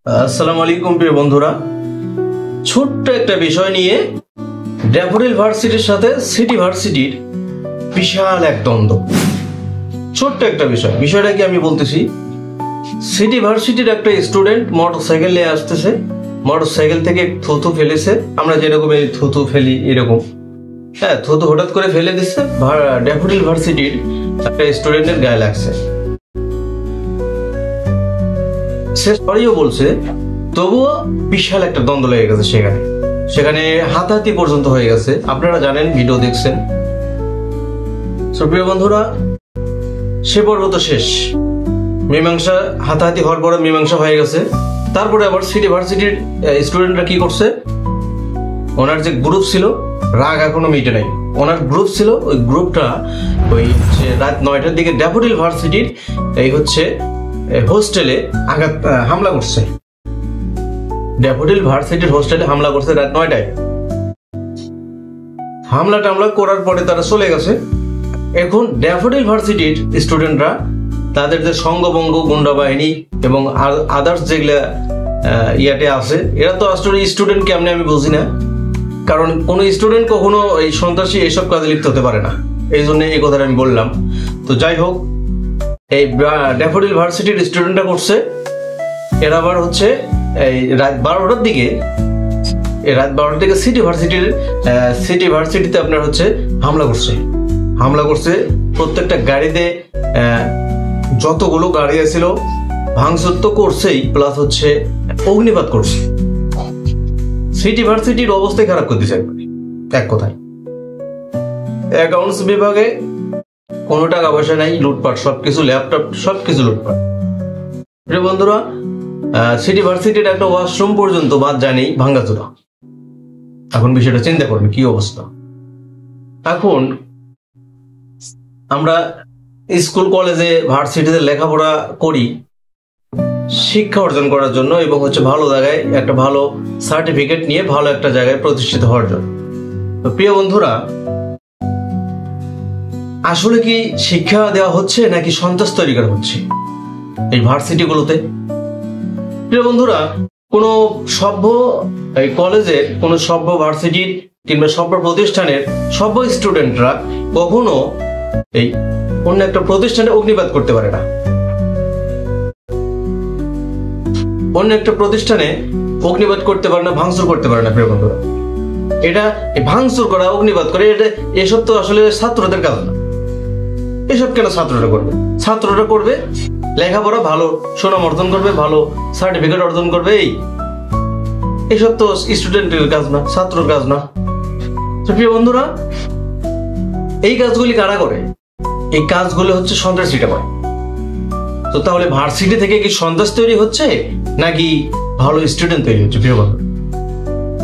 আসসালামু আলাইকুম প্রিয় বন্ধুরা, ছোট্ট একটা বিষয় নিয়ে ড্যাফোডিল ভার্সিটির সাথে সিটি ভার্সিটির বিশাল এক দ্বন্দ্ব। ছোট্ট একটা বিষয়টা কি আমি বলতেছি, সিটি ভার্সিটির একটা স্টুডেন্ট মোটরসাইকেল নিয়ে আসতেছে, মোটরসাইকেল থেকে থুতু ফেলেছে। আমরা যেরকম এই থুতু ফেলি এরকম, হ্যাঁ, থুতু হঠাৎ করে ফেলে দিচ্ছে, ড্যাফোডিল ভার্সিটির একটা স্টুডেন্টের গায়ে লাগছে। সে সরিও বলছে, তবুও বিশাল একটা দ্বন্দ্ব লেগে গেছে। সেখানে হাতাহাতি পর্যন্ত হয়ে গেছে। আপনারা জানেন, ভিডিও দেখছেন। প্রিয় বন্ধুরা, সে পর্ব তো শেষ, মীমাংসা, হাতাহাতি হওয়ার পরে মীমাংসা হয়ে গেছে। তারপরে আবার সিটি ভার্সিটির স্টুডেন্টরা কি করছে, ওনার যে গ্রুপ ছিল, রাগ এখনো মিটে নাই, ওনার গ্রুপ ছিল, ওই গ্রুপটা ওই রাত 9টার দিকে ড্যাফোডিল ভার্সিটির এই হোস্টেলে হামলা করছে। ড্যাফোডিল ভার্সিটির হোস্টেলে হামলা করছে রাত 9টায়। হামলা টামলা করার পরে তারা চলে গেছে। এখন ড্যাফোডিল ভার্সিটির স্টুডেন্টরা তাদের যে সঙ্গবঙ্গ, গুন্ডা বাহিনী এবং আদার্স যেগুলা ইয়াতে আছে, এরা তো আসলে স্টুডেন্ট কেমনে আমি বুঝি না, কারণ কোনো স্টুডেন্ট কখনো এই সন্ত্রাসী এইসব কাজে লিপ্ত হতে পারে না। এই জন্য এই কথাটা আমি বললাম। তো যাই হোক, এই ড্যাফোডিল ভার্সিটির স্টুডেন্টরা করছে, এরা আবার এই রাত 12টার দিকে সিটি ভার্সিটিতে আপনার হামলা করছে। প্রত্যেকটা গাড়িতে যতগুলো গাড়ি ছিল ভাঙচুর তো করছেই, প্লাস অগ্নিপাত করছে। সিটি ভার্সিটির অবস্থায় খারাপ করে দিচ্ছে এক কথায়। অ্যাকাউন্টস বিভাগে কোনো টাকা পয়সা নাই, লুটপাট, সবকিছু, ল্যাপটপ সবকিছু লুটপাট। প্রিয় বন্ধুরা, সিটি ভার্সিটির একটা ওয়াশরুম পর্যন্ত বাদ যায়নি ভাঙ্গাচোরা। এখন বিষয়টা চিন্তা করেন কি অবস্থা। এখন আমরা স্কুল, কলেজে, ভার্সিটিতে লেখাপড়া করি শিক্ষা অর্জন করার জন্য এবং ভালো জায়গায় একটা ভালো সার্টিফিকেট নিয়ে ভালো একটা জায়গায় প্রতিষ্ঠিত হওয়ার জন্য। তো প্রিয় বন্ধুরা, আসলে কি শিক্ষা দেওয়া হচ্ছে নাকি সন্ত্রাস তৈরি করা হচ্ছে এই ভার্সিটিগুলোতে? প্রিয় বন্ধুরা, কোনো সভ্য কলেজে, কোনো সভ্য ভার্সিটির কিংবা সভ্য প্রতিষ্ঠানের সভ্য স্টুডেন্টরা কখনো এই অন্য একটা প্রতিষ্ঠানে অগ্নিপাত করতে পারে না। অন্য একটা প্রতিষ্ঠানে অগ্নিপাত করতে পারে না, ভাঙচুর করতে পারে না। প্রিয় বন্ধুরা, এটা ভাঙচুর করা, অগ্নিপাত করে, এসব তো আসলে ছাত্রদের কাজ না। এসব কেন ছাত্ররা করবে? ছাত্ররা করবে লেখাপড়া, ভালো সুনাম অর্জন করবে, ভালো সার্টিফিকেট অর্জন করবে। এইসব তো স্টুডেন্টের কাজ না, ছাত্রের কাজ না। প্রিয় বন্ধুরা, এই কাজগুলি কারা করে? এই কাজগুলো সন্ত্রাসীরা করে। তো তাহলে ভার্সিটি থেকে কি সন্ত্রাস তৈরি হচ্ছে নাকি ভালো স্টুডেন্ট তৈরি হচ্ছে? প্রিয় বন্ধুরা,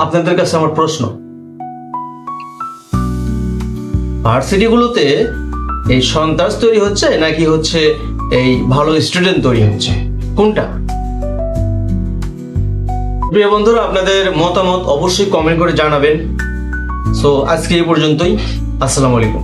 আপনাদের কাছে আমার প্রশ্ন, ভার্সিটিগুলোতে এই সন্ত্রাস তৈরি হচ্ছে নাকি এই ভালো স্টুডেন্ট তৈরি হচ্ছে? কোনটা? প্রিয় বন্ধুরা, আপনাদের মতামত অবশ্যই কমেন্ট করে জানাবেন। সো আজকে এই পর্যন্তই। আসসালামু আলাইকুম।